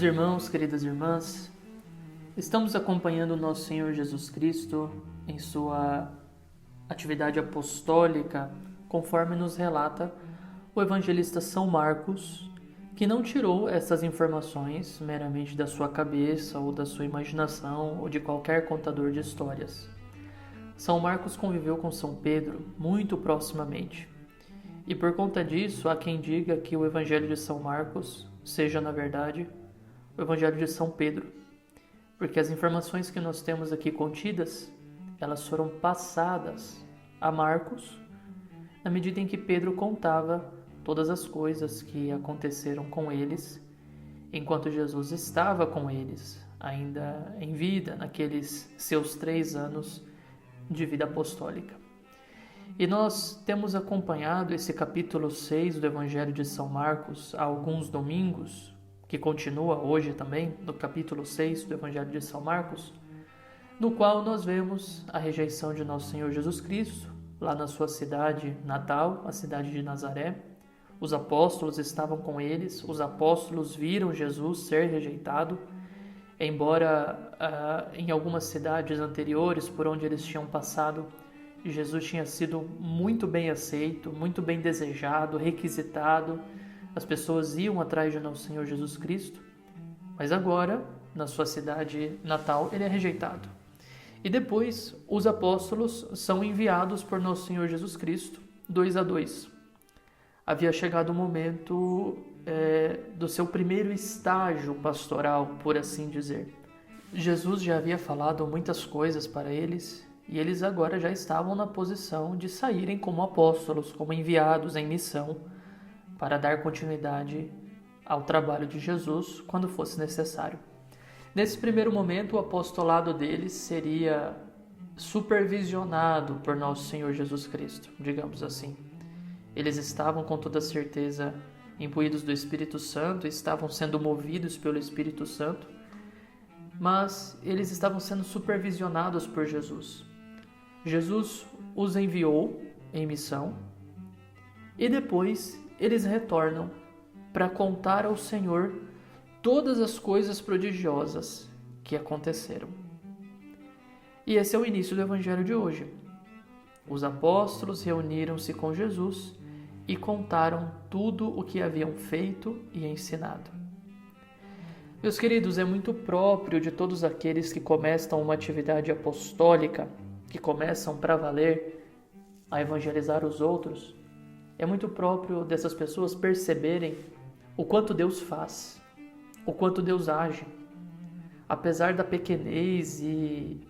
irmãos, queridas irmãs, estamos acompanhando o nosso Senhor Jesus Cristo em sua atividade apostólica, conforme nos relata o evangelista São Marcos, que não tirou essas informações meramente da sua cabeça ou da sua imaginação ou de qualquer contador de histórias. São Marcos conviveu com São Pedro muito proximamente. E por conta disso, há quem diga que o Evangelho de São Marcos seja, na verdade, o Evangelho de São Pedro. Porque as informações que nós temos aqui contidas, elas foram passadas a Marcos, na medida em que Pedro contava todas as coisas que aconteceram com eles, enquanto Jesus estava com eles, ainda em vida, naqueles seus 3 anos de vida apostólica. E nós temos acompanhado esse capítulo 6 do Evangelho de São Marcos há alguns domingos, que continua hoje também, no capítulo 6 do Evangelho de São Marcos, no qual nós vemos a rejeição de nosso Senhor Jesus Cristo, lá na sua cidade natal, a cidade de Nazaré. Os apóstolos estavam com eles, os apóstolos viram Jesus ser rejeitado, embora em algumas cidades anteriores por onde eles tinham passado, Jesus tinha sido muito bem aceito, muito bem desejado, requisitado. As pessoas iam atrás de nosso Senhor Jesus Cristo, mas agora, na sua cidade natal, ele é rejeitado. E depois, os apóstolos são enviados por nosso Senhor Jesus Cristo, 2 a 2. Havia chegado o momento do seu primeiro estágio pastoral, por assim dizer. Jesus já havia falado muitas coisas para eles, e eles agora já estavam na posição de saírem como apóstolos, como enviados em missão, para dar continuidade ao trabalho de Jesus quando fosse necessário. Nesse primeiro momento, o apostolado deles seria supervisionado por nosso Senhor Jesus Cristo, digamos assim. Eles estavam com toda certeza imbuídos do Espírito Santo, estavam sendo movidos pelo Espírito Santo, mas eles estavam sendo supervisionados por Jesus. Jesus os enviou em missão e depois eles retornam para contar ao Senhor todas as coisas prodigiosas que aconteceram. E esse é o início do Evangelho de hoje. Os apóstolos reuniram-se com Jesus e contaram tudo o que haviam feito e ensinado. Meus queridos, é muito próprio de todos aqueles que começam uma atividade apostólica, que começam para valer a evangelizar os outros, é muito próprio dessas pessoas perceberem o quanto Deus faz, o quanto Deus age, apesar da pequenez e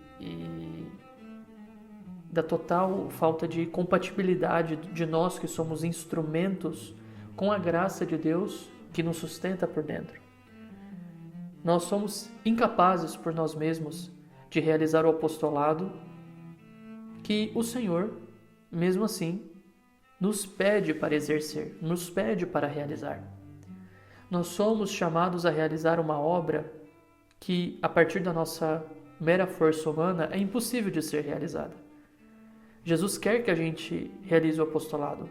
da total falta de compatibilidade de nós que somos instrumentos com a graça de Deus que nos sustenta por dentro. Nós somos incapazes por nós mesmos de realizar o apostolado que o Senhor, mesmo assim, nos pede para exercer, nos pede para realizar. Nós somos chamados a realizar uma obra que, a partir da nossa mera força humana, é impossível de ser realizada. Jesus quer que a gente realize o apostolado.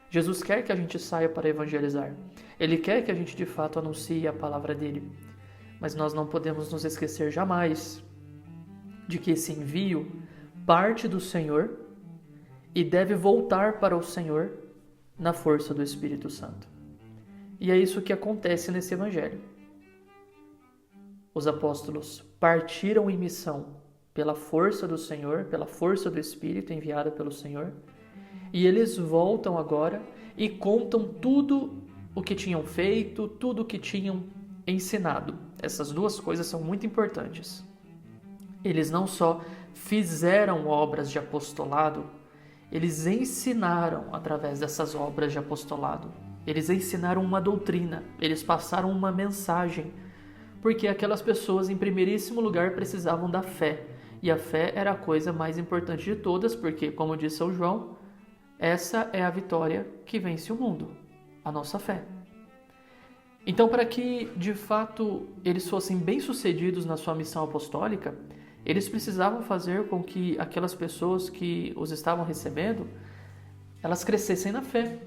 Jesus quer que a gente saia para evangelizar. Ele quer que a gente, de fato, anuncie a palavra dele. Mas nós não podemos nos esquecer jamais de que esse envio parte do Senhor e deve voltar para o Senhor na força do Espírito Santo. E é isso que acontece nesse Evangelho. Os apóstolos partiram em missão pela força do Senhor, pela força do Espírito enviada pelo Senhor, e eles voltam agora e contam tudo o que tinham feito, tudo o que tinham ensinado. Essas duas coisas são muito importantes. Eles não só fizeram obras de apostolado, eles ensinaram através dessas obras de apostolado. Eles ensinaram uma doutrina, eles passaram uma mensagem, porque aquelas pessoas, em primeiríssimo lugar, precisavam da fé. E a fé era a coisa mais importante de todas, porque, como diz São João, essa é a vitória que vence o mundo, a nossa fé. Então, para que, de fato, eles fossem bem-sucedidos na sua missão apostólica, eles precisavam fazer com que aquelas pessoas que os estavam recebendo, elas crescessem na fé.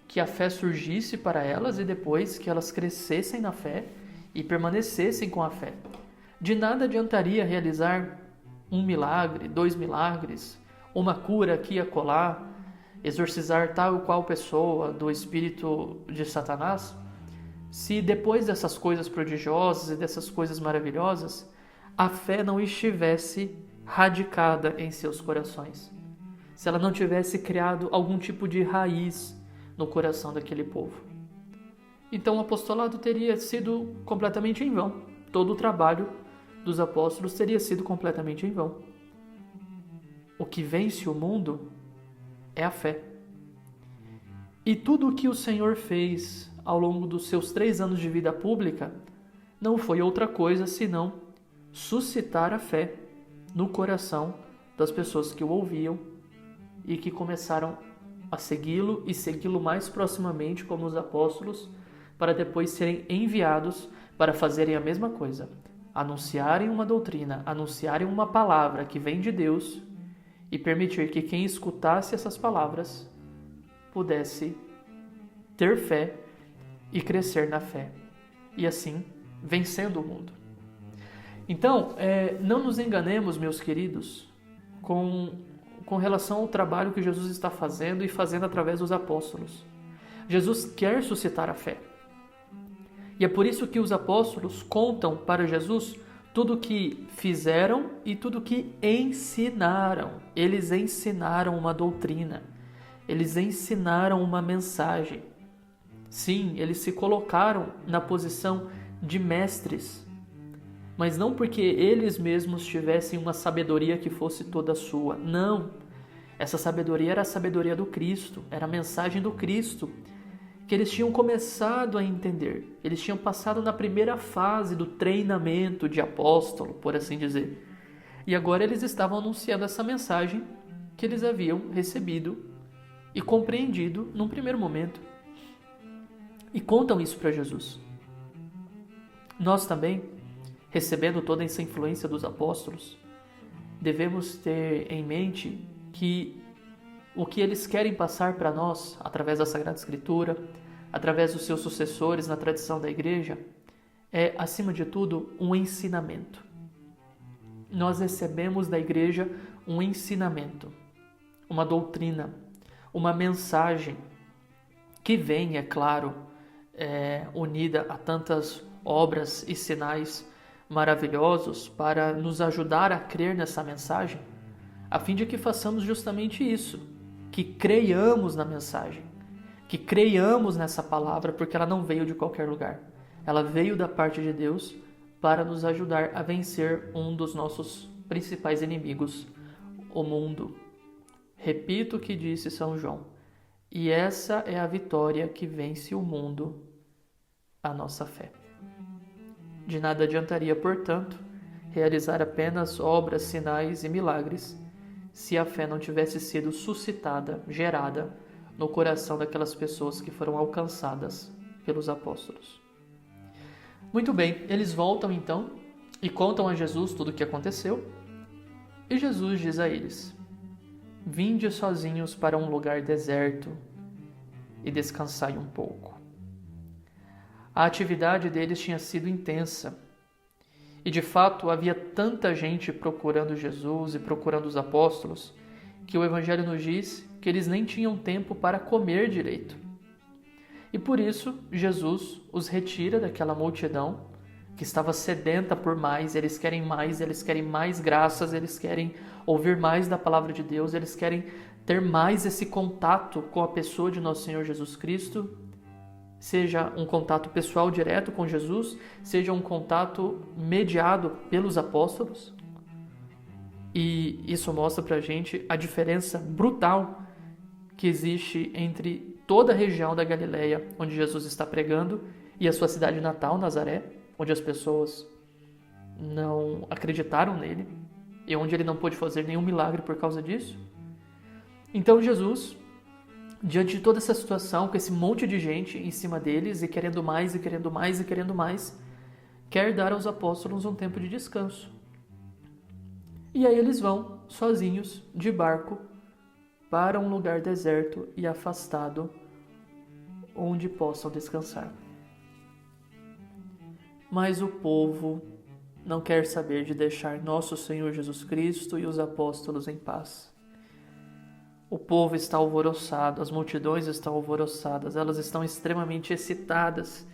Que a fé surgisse para elas e depois que elas crescessem na fé e permanecessem com a fé. De nada adiantaria realizar um milagre, 2 milagres, uma cura aqui e acolá, exorcizar tal ou qual pessoa do espírito de Satanás, se depois dessas coisas prodigiosas e dessas coisas maravilhosas, a fé não estivesse radicada em seus corações. Se ela não tivesse criado algum tipo de raiz no coração daquele povo. Então o apostolado teria sido completamente em vão. Todo o trabalho dos apóstolos teria sido completamente em vão. O que vence o mundo é a fé. E tudo o que o Senhor fez ao longo dos seus 3 anos de vida pública não foi outra coisa senão suscitar a fé no coração das pessoas que o ouviam e que começaram a segui-lo e segui-lo mais proximamente como os apóstolos, para depois serem enviados para fazerem a mesma coisa, anunciarem uma doutrina, anunciarem uma palavra que vem de Deus e permitir que quem escutasse essas palavras pudesse ter fé e crescer na fé, e assim vencendo o mundo. Então, não nos enganemos, meus queridos, com relação ao trabalho que Jesus está fazendo e fazendo através dos apóstolos. Jesus quer suscitar a fé. E é por isso que os apóstolos contam para Jesus tudo o que fizeram e tudo o que ensinaram. Eles ensinaram uma doutrina. Eles ensinaram uma mensagem. Sim, eles se colocaram na posição de mestres, mas não porque eles mesmos tivessem uma sabedoria que fosse toda sua. Não. Essa sabedoria era a sabedoria do Cristo, era a mensagem do Cristo, que eles tinham começado a entender. Eles tinham passado na primeira fase do treinamento de apóstolo, por assim dizer. E agora eles estavam anunciando essa mensagem que eles haviam recebido e compreendido num primeiro momento. E contam isso para Jesus. Nós também, recebendo toda essa influência dos apóstolos, devemos ter em mente que o que eles querem passar para nós, através da Sagrada Escritura, através dos seus sucessores na tradição da igreja, é, acima de tudo, um ensinamento. Nós recebemos da igreja um ensinamento, uma doutrina, uma mensagem que vem, é claro, unida a tantas obras e sinais maravilhosos para nos ajudar a crer nessa mensagem, a fim de que façamos justamente isso, que creiamos na mensagem, que creiamos nessa palavra, porque ela não veio de qualquer lugar. Ela veio da parte de Deus para nos ajudar a vencer um dos nossos principais inimigos, o mundo. Repito o que disse São João, e essa é a vitória que vence o mundo, a nossa fé. De nada adiantaria, portanto, realizar apenas obras, sinais e milagres se a fé não tivesse sido suscitada, gerada no coração daquelas pessoas que foram alcançadas pelos apóstolos. Muito bem, eles voltam então e contam a Jesus tudo o que aconteceu. E Jesus diz a eles: vinde sozinhos para um lugar deserto e descansai um pouco. A atividade deles tinha sido intensa. E de fato havia tanta gente procurando Jesus e procurando os apóstolos que o Evangelho nos diz que eles nem tinham tempo para comer direito. E por isso Jesus os retira daquela multidão que estava sedenta por mais, eles querem mais graças, eles querem ouvir mais da palavra de Deus, eles querem ter mais esse contato com a pessoa de nosso Senhor Jesus Cristo, seja um contato pessoal direto com Jesus, seja um contato mediado pelos apóstolos. E isso mostra pra gente a diferença brutal que existe entre toda a região da Galileia, onde Jesus está pregando, e a sua cidade natal, Nazaré, onde as pessoas não acreditaram nele e onde ele não pôde fazer nenhum milagre por causa disso. Então Jesus, diante de toda essa situação, com esse monte de gente em cima deles e querendo mais, e querendo mais, e querendo mais, quer dar aos apóstolos um tempo de descanso. E aí eles vão, sozinhos, de barco, para um lugar deserto e afastado, onde possam descansar. mas o povo não quer saber de deixar nosso Senhor Jesus Cristo e os apóstolos em paz. O povo está alvoroçado, as multidões estão alvoroçadas, elas estão extremamente excitadas,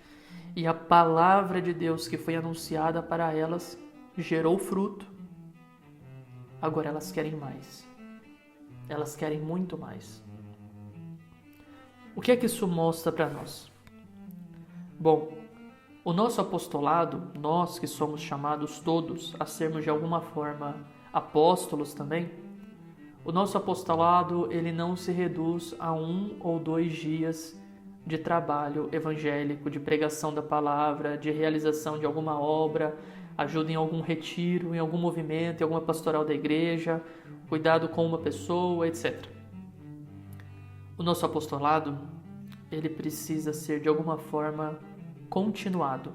e a palavra de Deus que foi anunciada para elas gerou fruto. Agora elas querem mais. Elas querem muito mais. O que é que isso mostra para nós? Bom, o nosso apostolado, nós que somos chamados todos a sermos de alguma forma apóstolos também, o nosso apostolado ele não se reduz a 1 ou 2 dias de trabalho evangélico, de pregação da palavra, de realização de alguma obra, ajuda em algum retiro, em algum movimento, em alguma pastoral da igreja, cuidado com uma pessoa, etc. O nosso apostolado, ele precisa ser de alguma forma continuado,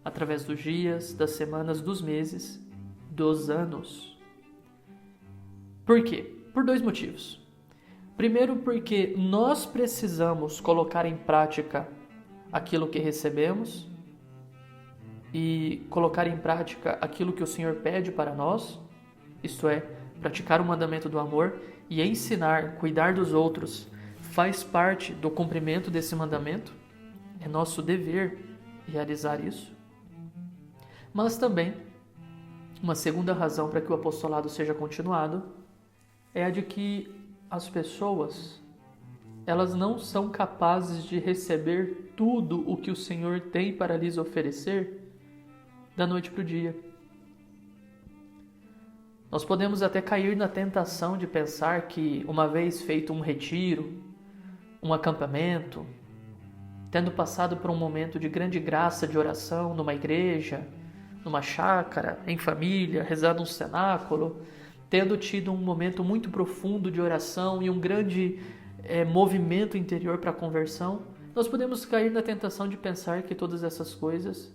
através dos dias, das semanas, dos meses, dos anos. Por quê? Por 2 motivos. Primeiro, porque nós precisamos colocar em prática aquilo que recebemos e colocar em prática aquilo que o Senhor pede para nós, isto é, praticar o mandamento do amor e ensinar, cuidar dos outros, faz parte do cumprimento desse mandamento. É nosso dever realizar isso. Mas também, uma segunda razão para que o apostolado seja continuado é a de que as pessoas, elas não são capazes de receber tudo o que o Senhor tem para lhes oferecer da noite para o dia. Nós podemos até cair na tentação de pensar que, uma vez feito um retiro, um acampamento, tendo passado por um momento de grande graça de oração numa igreja, numa chácara, em família, rezado um cenáculo, tendo tido um momento muito profundo de oração e um grande movimento interior para a conversão, nós podemos cair na tentação de pensar que todas essas coisas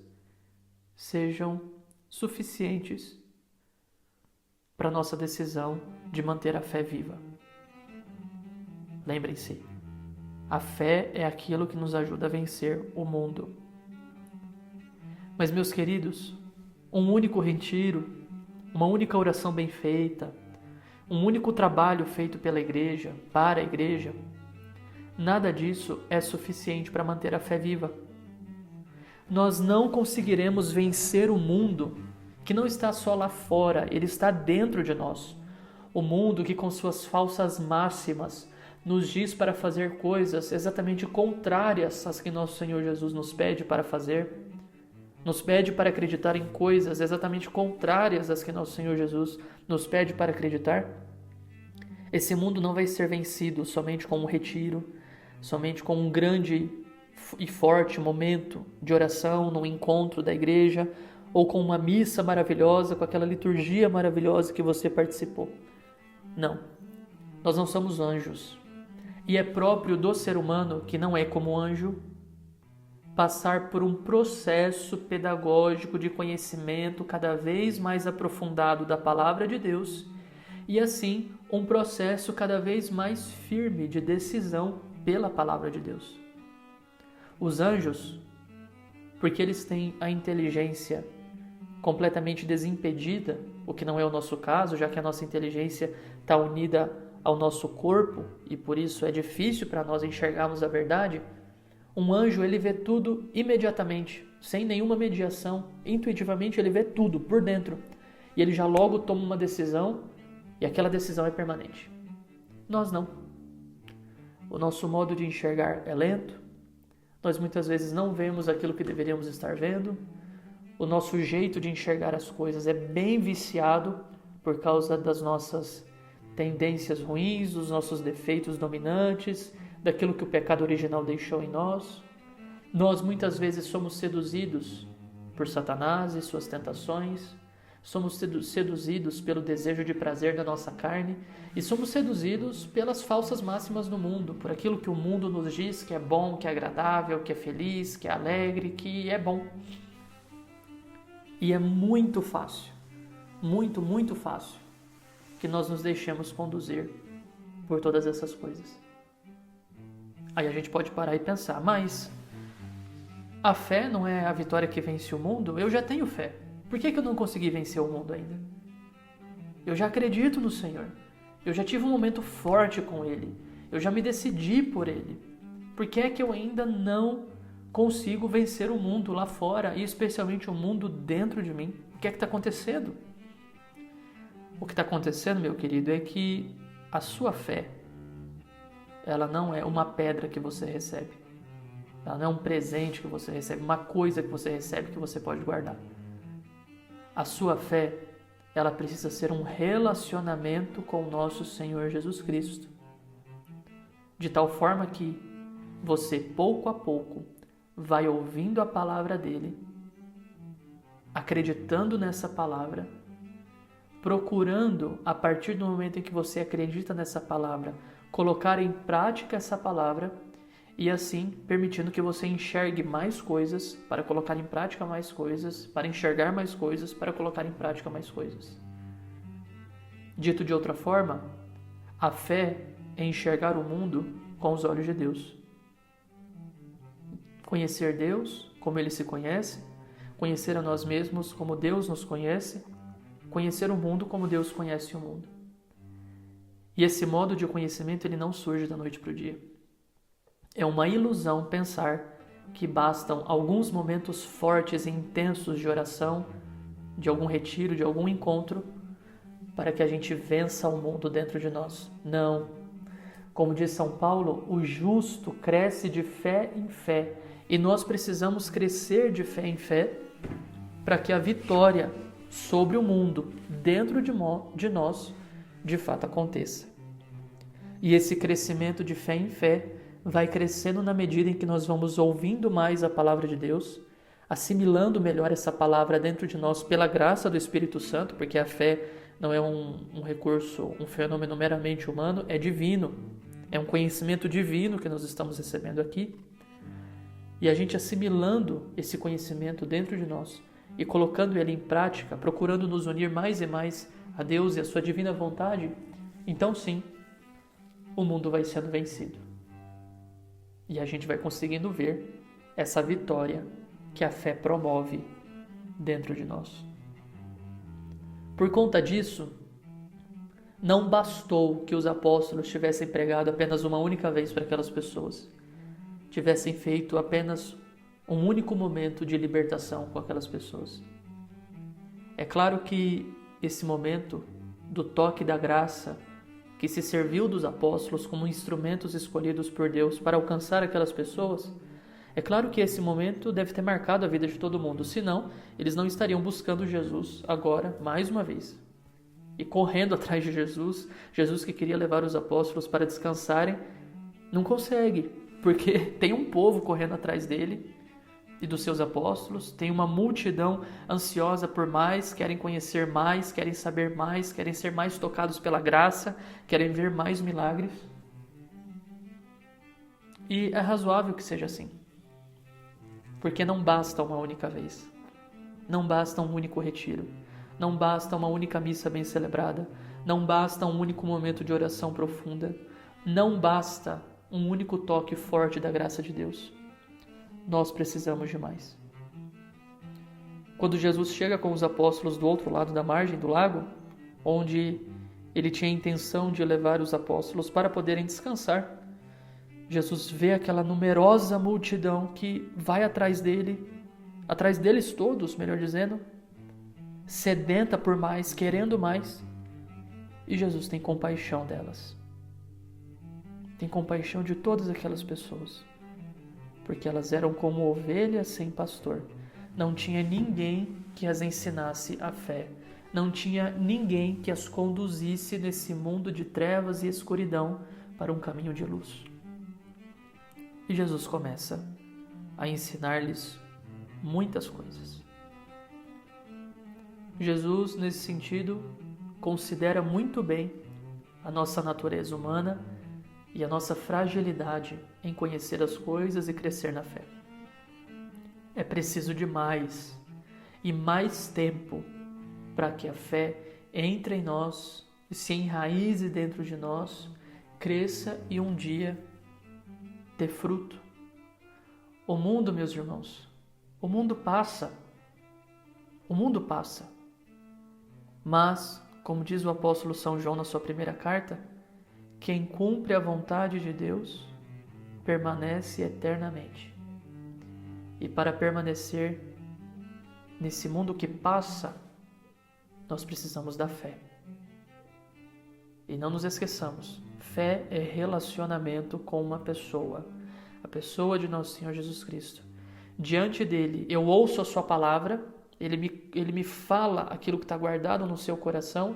sejam suficientes para a nossa decisão de manter a fé viva. Lembrem-se, a fé é aquilo que nos ajuda a vencer o mundo. Mas, meus queridos, um único retiro, uma única oração bem feita, um único trabalho feito pela igreja, para a igreja, nada disso é suficiente para manter a fé viva. Nós não conseguiremos vencer o mundo que não está só lá fora, ele está dentro de nós. O mundo que com suas falsas máximas nos diz para fazer coisas exatamente contrárias às que nosso Senhor Jesus nos pede para fazer. Nos pede para acreditar em coisas exatamente contrárias às que nosso Senhor Jesus nos pede para acreditar. Esse mundo não vai ser vencido somente com um retiro, somente com um grande e forte momento de oração no encontro da igreja, ou com uma missa maravilhosa, com aquela liturgia maravilhosa que você participou. Não, nós não somos anjos. E é próprio do ser humano, que não é como anjo, passar por um processo pedagógico de conhecimento cada vez mais aprofundado da palavra de Deus e, assim, um processo cada vez mais firme de decisão pela palavra de Deus. Os anjos, porque eles têm a inteligência completamente desimpedida, o que não é o nosso caso, já que a nossa inteligência está unida ao nosso corpo e por isso é difícil para nós enxergarmos a verdade. Um anjo, ele vê tudo imediatamente, sem nenhuma mediação, intuitivamente ele vê tudo por dentro e ele já logo toma uma decisão e aquela decisão é permanente. Nós não. O nosso modo de enxergar é lento, nós muitas vezes não vemos aquilo que deveríamos estar vendo, o nosso jeito de enxergar as coisas é bem viciado por causa das nossas tendências ruins, dos nossos defeitos dominantes, daquilo que o pecado original deixou em nós. Nós muitas vezes somos seduzidos por Satanás e suas tentações, somos seduzidos pelo desejo de prazer da nossa carne e somos seduzidos pelas falsas máximas do mundo, por aquilo que o mundo nos diz que é bom, que é agradável, que é feliz, que é alegre, que é bom. E é muito fácil, muito fácil que nós nos deixemos conduzir por todas essas coisas. Aí a gente pode parar e pensar, mas a fé não é a vitória que vence o mundo, eu já tenho fé. Por que eu não consegui vencer o mundo ainda? Eu já acredito no Senhor. Eu já tive um momento forte com Ele. Eu já me decidi por Ele. Por que é que eu ainda não consigo vencer o mundo lá fora e especialmente o mundo dentro de mim? O que é que está acontecendo? O que está acontecendo, meu querido, é que a sua fé, ela não é uma pedra que você recebe. Ela não é um presente que você recebe, uma coisa que você recebe que você pode guardar. A sua fé, ela precisa ser um relacionamento com o nosso Senhor Jesus Cristo. De tal forma que você, pouco a pouco, vai ouvindo a palavra dele, acreditando nessa palavra, procurando, a partir do momento em que você acredita nessa palavra, colocar em prática essa palavra e assim permitindo que você enxergue mais coisas para colocar em prática mais coisas, para enxergar mais coisas, para colocar em prática mais coisas. Dito de outra forma, a fé é enxergar o mundo com os olhos de Deus. Conhecer Deus como Ele se conhece, conhecer a nós mesmos como Deus nos conhece, conhecer o mundo como Deus conhece o mundo. E esse modo de conhecimento ele não surge da noite para o dia. É uma ilusão pensar que bastam alguns momentos fortes e intensos de oração, de algum retiro, de algum encontro, para que a gente vença o mundo dentro de nós. Não. Como diz São Paulo, o justo cresce de fé em fé. E nós precisamos crescer de fé em fé para que a vitória sobre o mundo dentro de nós de fato aconteça. E esse crescimento de fé em fé vai crescendo na medida em que nós vamos ouvindo mais a palavra de Deus, assimilando melhor essa palavra dentro de nós pela graça do Espírito Santo, porque a fé não é um recurso, um fenômeno meramente humano, é divino. É um conhecimento divino que nós estamos recebendo aqui. E a gente assimilando esse conhecimento dentro de nós e colocando ele em prática, procurando nos unir mais e mais a Deus e a sua divina vontade, então sim, o mundo vai sendo vencido. E a gente vai conseguindo ver essa vitória que a fé promove dentro de nós. Por conta disso, não bastou que os apóstolos tivessem pregado apenas uma única vez para aquelas pessoas, tivessem feito apenas um único momento de libertação com aquelas pessoas. É claro que esse momento do toque da graça, que se serviu dos apóstolos como instrumentos escolhidos por Deus para alcançar aquelas pessoas, é claro que esse momento deve ter marcado a vida de todo mundo, senão eles não estariam buscando Jesus agora, mais uma vez, e correndo atrás de Jesus. Jesus que queria levar os apóstolos para descansarem, não consegue, porque tem um povo correndo atrás dele e dos seus apóstolos, tem uma multidão ansiosa por mais, querem conhecer mais, querem saber mais, querem ser mais tocados pela graça, querem ver mais milagres. E é razoável que seja assim, porque não basta uma única vez, não basta um único retiro, não basta uma única missa bem celebrada, não basta um único momento de oração profunda, não basta um único toque forte da graça de Deus. Nós precisamos de mais. Quando Jesus chega com os apóstolos do outro lado da margem do lago, onde ele tinha a intenção de levar os apóstolos para poderem descansar, Jesus vê aquela numerosa multidão que vai atrás dele, atrás deles todos, melhor dizendo, sedenta por mais, querendo mais, e Jesus tem compaixão delas. Tem compaixão de todas aquelas pessoas, porque elas eram como ovelhas sem pastor. Não tinha ninguém que as ensinasse a fé. Não tinha ninguém que as conduzisse nesse mundo de trevas e escuridão para um caminho de luz. E Jesus começa a ensinar-lhes muitas coisas. Jesus, nesse sentido, considera muito bem a nossa natureza humana e a nossa fragilidade em conhecer as coisas e crescer na fé. É preciso de mais e mais tempo para que a fé entre em nós, se enraize dentro de nós, cresça e um dia dê fruto. O mundo, meus irmãos, O mundo passa. O mundo passa. Mas, como diz o apóstolo São João na sua primeira carta, quem cumpre a vontade de Deus permanece eternamente. E para permanecer nesse mundo que passa, nós precisamos da fé. E não nos esqueçamos, fé é relacionamento com uma pessoa, a pessoa de nosso Senhor Jesus Cristo. Diante dele, eu ouço a sua palavra, ele me fala aquilo que está guardado no seu coração,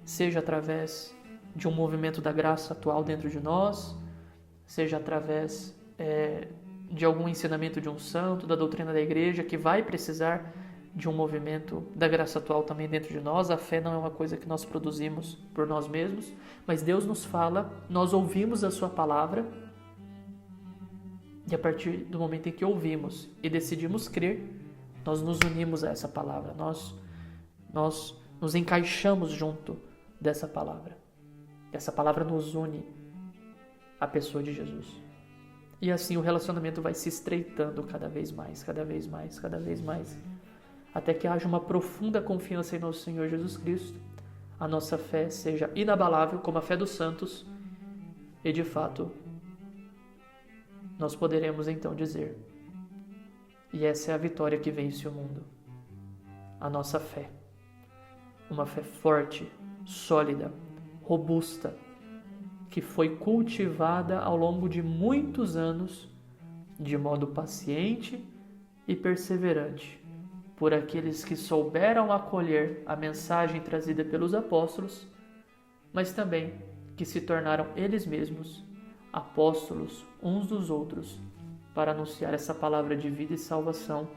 seja através de um movimento da graça atual dentro de nós, seja através de algum ensinamento de um santo, da doutrina da igreja, que vai precisar de um movimento da graça atual também dentro de nós. A fé não é uma coisa que nós produzimos por nós mesmos, mas Deus nos fala, nós ouvimos a sua palavra, e a partir do momento em que ouvimos e decidimos crer, nós nos unimos a essa palavra, nós nos encaixamos junto dessa palavra. Essa palavra nos une à pessoa de Jesus. E assim o relacionamento vai se estreitando cada vez mais, cada vez mais, cada vez mais, até que haja uma profunda confiança em nosso Senhor Jesus Cristo, a nossa fé seja inabalável como a fé dos santos, e de fato nós poderemos então dizer: e essa é a vitória que vence o mundo, a nossa fé, uma fé forte, sólida, robusta, que foi cultivada ao longo de muitos anos, de modo paciente e perseverante, por aqueles que souberam acolher a mensagem trazida pelos apóstolos, mas também que se tornaram eles mesmos apóstolos uns dos outros, para anunciar essa palavra de vida e salvação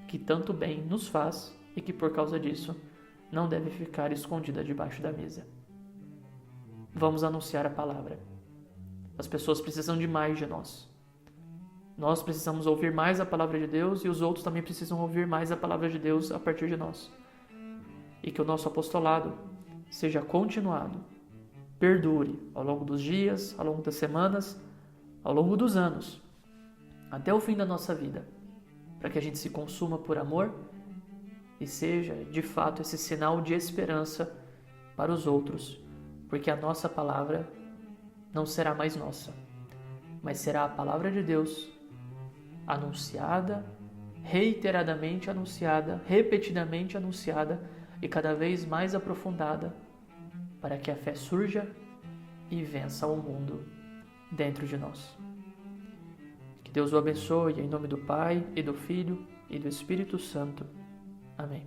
que tanto bem nos faz e que por causa disso não deve ficar escondida debaixo da mesa. Vamos anunciar a palavra. As pessoas precisam de mais de nós. Nós precisamos ouvir mais a palavra de Deus e os outros também precisam ouvir mais a palavra de Deus a partir de nós. E que o nosso apostolado seja continuado, perdure ao longo dos dias, ao longo das semanas, ao longo dos anos, até o fim da nossa vida, para que a gente se consuma por amor e seja, de fato, esse sinal de esperança para os outros, porque a nossa palavra não será mais nossa, mas será a palavra de Deus anunciada, reiteradamente anunciada, repetidamente anunciada e cada vez mais aprofundada, para que a fé surja e vença o mundo dentro de nós. Que Deus o abençoe, em nome do Pai, e do Filho, e do Espírito Santo. Amém.